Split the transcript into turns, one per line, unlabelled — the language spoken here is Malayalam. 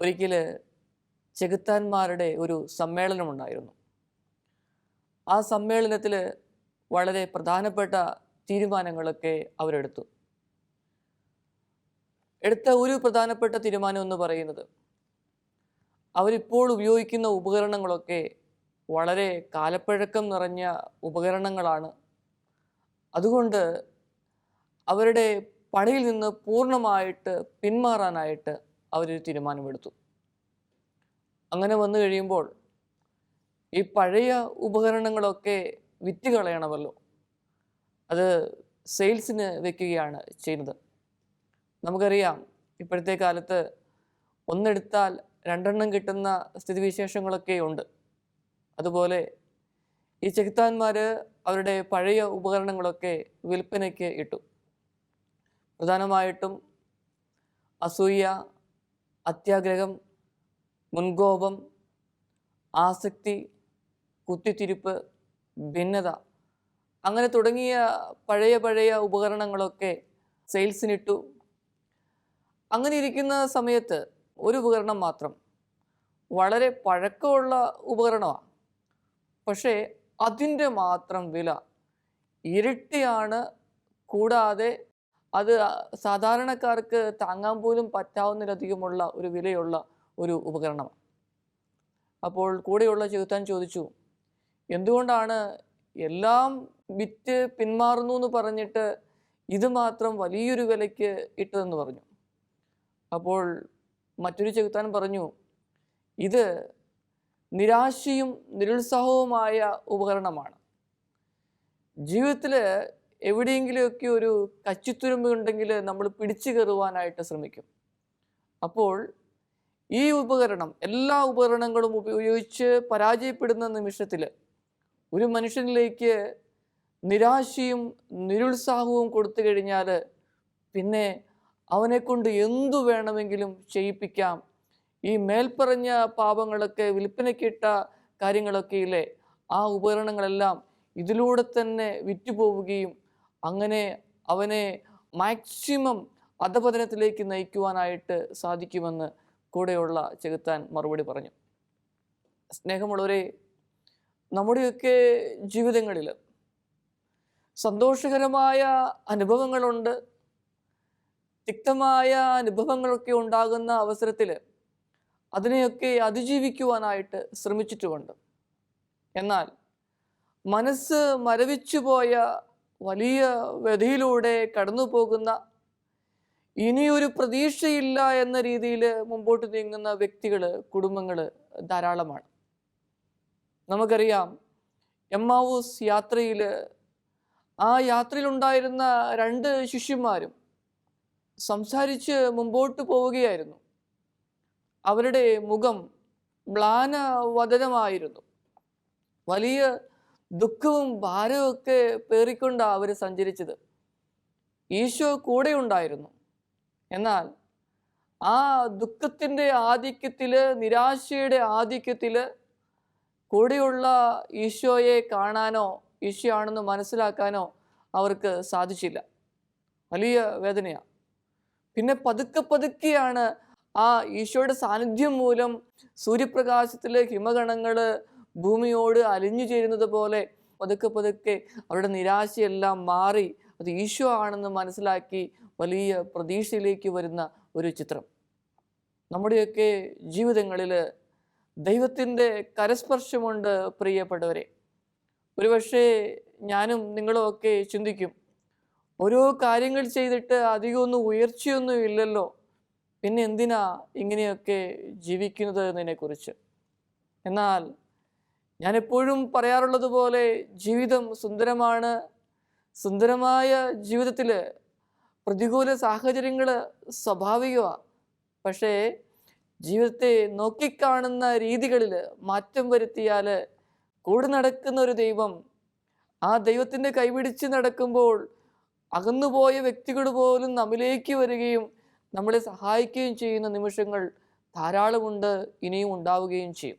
ഒരിക്കൽ ചെകുത്താന്മാരുടെ ഒരു സമ്മേളനമുണ്ടായിരുന്നു. ആ സമ്മേളനത്തിൽ വളരെ പ്രധാനപ്പെട്ട തീരുമാനങ്ങളൊക്കെ അവരെടുത്ത ഒരു പ്രധാനപ്പെട്ട തീരുമാനം എന്ന് പറയുന്നത്, അവരിപ്പോൾ ഉപയോഗിക്കുന്ന ഉപകരണങ്ങളൊക്കെ വളരെ കാലപ്പഴക്കം നിറഞ്ഞ ഉപകരണങ്ങളാണ്. അതുകൊണ്ട് അവരുടെ പണിയിൽ നിന്ന് പൂർണ്ണമായിട്ട് പിന്മാറാനായിട്ട് അവരൊരു തീരുമാനമെടുത്തു. അങ്ങനെ വന്നു കഴിയുമ്പോൾ ഈ പഴയ ഉപകരണങ്ങളൊക്കെ വിറ്റ് കളയണമല്ലോ. അത് സെയിൽസിന് വെക്കുകയാണ് ചെയ്യുന്നത്. നമുക്കറിയാം, ഇപ്പോഴത്തെ കാലത്ത് ഒന്നെടുത്താൽ രണ്ടെണ്ണം കിട്ടുന്ന സ്ഥിതിവിശേഷങ്ങളൊക്കെ ഉണ്ട്. അതുപോലെ ഈ ചെകുത്താന്മാർ അവരുടെ പഴയ ഉപകരണങ്ങളൊക്കെ വിൽപ്പനയ്ക്ക് ഇട്ടു. പ്രധാനമായിട്ടും അസൂയ, അത്യാഗ്രഹം, മുൻകോപം, ആസക്തി, കുത്തിത്തിരിപ്പ്, ഭിന്നത, അങ്ങനെ തുടങ്ങിയ പഴയ ഉപകരണങ്ങളൊക്കെ സെയിൽസിനിട്ടു. അങ്ങനെ ഇരിക്കുന്ന സമയത്ത് ഒരു ഉപകരണം മാത്രം വളരെ പഴക്കമുള്ള ഉപകരണമാണ്, പക്ഷേ അതിൻ്റെ മാത്രം വില ഇരട്ടിയാണ്. കൂടാതെ അത് സാധാരണക്കാർക്ക് താങ്ങാൻ പോലും പറ്റാവുന്നതിലധികമുള്ള ഒരു വിലയുള്ള ഒരു ഉപകരണമാണ്. അപ്പോൾ കൂടെയുള്ള ചെകുത്താൻ ചോദിച്ചു, എന്തുകൊണ്ടാണ് എല്ലാം വിറ്റ് പിന്മാറുന്നു എന്ന് പറഞ്ഞിട്ട് ഇത് മാത്രം വലിയൊരു വിലയ്ക്ക് ഇട്ടതെന്ന് പറഞ്ഞു. അപ്പോൾ മറ്റൊരു ചെകുത്താൻ പറഞ്ഞു, ഇത് നിരാശയും നിരുത്സാഹവുമായ ഉപകരണമാണ്. ജീവിതത്തിൽ എവിടെയെങ്കിലുമൊക്കെ ഒരു കച്ചിത്തുരുമ്പ് ഉണ്ടെങ്കിൽ നമ്മൾ പിടിച്ചു കയറുവാനായിട്ട് ശ്രമിക്കും. അപ്പോൾ ഈ ഉപകരണം, എല്ലാ ഉപകരണങ്ങളും ഉപയോഗിച്ച് പരാജയപ്പെടുന്ന നിമിഷത്തിൽ ഒരു മനുഷ്യനിലേക്ക് നിരാശയും നിരുത്സാഹവും കൊടുത്തു കഴിഞ്ഞാൽ പിന്നെ അവനെക്കൊണ്ട് എന്തു വേണമെങ്കിലും ചെയ്യിപ്പിക്കാം. ഈ മേൽപ്പറഞ്ഞ പാപങ്ങളൊക്കെ, വിൽപ്പനയ്ക്കിട്ട കാര്യങ്ങളൊക്കെ ഇല്ലേ, ആ ഉപകരണങ്ങളെല്ലാം ഇതിലൂടെ തന്നെ വിറ്റുപോവുകയും അങ്ങനെ അവനെ മാക്സിമം അധപതനത്തിലേക്ക് നയിക്കുവാനായിട്ട് സാധിക്കുമെന്ന് കൂടെയുള്ള ചെകുത്താൻ മറുപടി പറഞ്ഞു. സ്നേഹമുള്ളവരെ, നമ്മുടെയൊക്കെ ജീവിതങ്ങളിൽ സന്തോഷകരമായ അനുഭവങ്ങളുണ്ട്. തിക്തമായ അനുഭവങ്ങളൊക്കെ ഉണ്ടാകുന്ന അവസരത്തിൽ അതിനെയൊക്കെ അതിജീവിക്കുവാനായിട്ട് ശ്രമിച്ചിട്ടുമുണ്ട്. എന്നാൽ മനസ്സ് മരവിച്ചു പോയ വലിയ വ്യഥയിലൂടെ കടന്നു പോകുന്ന, ഇനിയൊരു പ്രതീക്ഷയില്ല എന്ന രീതിയിൽ മുമ്പോട്ട് നീങ്ങുന്ന വ്യക്തികൾ, കുടുംബങ്ങൾ ധാരാളമാണ്. നമുക്കറിയാം, എമ്മാവൂസ് യാത്രയിൽ ആ യാത്രയിലുണ്ടായിരുന്ന 2 ശിഷ്യന്മാരും സംസാരിച്ച് മുമ്പോട്ട് പോവുകയായിരുന്നു. അവരുടെ മുഖം മ്ലാനവദനമായിരുന്നു. വലിയ ദുഃഖവും ഭാരവും ഒക്കെ പേറിക്കൊണ്ടാണ് അവർ സഞ്ചരിച്ചത്. ഈശോ കൂടെ ഉണ്ടായിരുന്നു. എന്നാൽ ആ ദുഃഖത്തിൻ്റെ ആധിക്യത്തിൽ, നിരാശയുടെ ആധിക്യത്തിൽ കൂടെയുള്ള ഈശോയെ കാണാനോ ഈശോ ആണെന്ന് മനസ്സിലാക്കാനോ അവർക്ക് സാധിച്ചില്ല. വലിയ വേദനയാണ്. പിന്നെ പതുക്കെയാണ് ആ ഈശോയുടെ സാന്നിധ്യം മൂലം സൂര്യപ്രകാശത്തിലെ ഹിമഗണങ്ങൾ ഭൂമിയോട് അലിഞ്ഞു ചേരുന്നത് പോലെ പതുക്കെ അവരുടെ നിരാശയെല്ലാം മാറി അത് ഈശോ ആണെന്ന് മനസ്സിലാക്കി വലിയ പ്രതീക്ഷയിലേക്ക് വരുന്ന ഒരു ചിത്രം. നമ്മുടെയൊക്കെ ജീവിതങ്ങളിൽ ദൈവത്തിൻ്റെ കരസ്പർശമുണ്ട് പ്രിയപ്പെട്ടവരെ. ഒരുപക്ഷെ ഞാനും നിങ്ങളും ഒക്കെ ചിന്തിക്കും, ഓരോ കാര്യങ്ങൾ ചെയ്തിട്ട് അധികമൊന്നും ഉയർച്ചയൊന്നും ഇല്ലല്ലോ, പിന്നെ എന്തിനാ ഇങ്ങനെയൊക്കെ ജീവിക്കുന്നത് എന്നതിനെക്കുറിച്ച്. എന്നാൽ ഞാൻ എപ്പോഴും പറയാറുള്ളത് പോലെ ജീവിതം സുന്ദരമാണ്. സുന്ദരമായ ജീവിതത്തിൽ പ്രതികൂല സാഹചര്യങ്ങൾ സ്വാഭാവികമാണ്. പക്ഷേ ജീവിതത്തെ നോക്കിക്കാണുന്ന രീതികളിൽ മാറ്റം വരുത്തിയാൽ കൂടെ നടക്കുന്ന ഒരു ദൈവം, ആ ദൈവത്തിൻ്റെ കൈപിടിച്ച് നടക്കുമ്പോൾ അകന്നുപോയ വ്യക്തികൾ പോലും നമ്മിലേക്ക് വരികയും നമ്മളെ സഹായിക്കുകയും ചെയ്യുന്ന നിമിഷങ്ങൾ ധാരാളമുണ്ട്, ഇനിയും ഉണ്ടാവുകയും ചെയ്യും.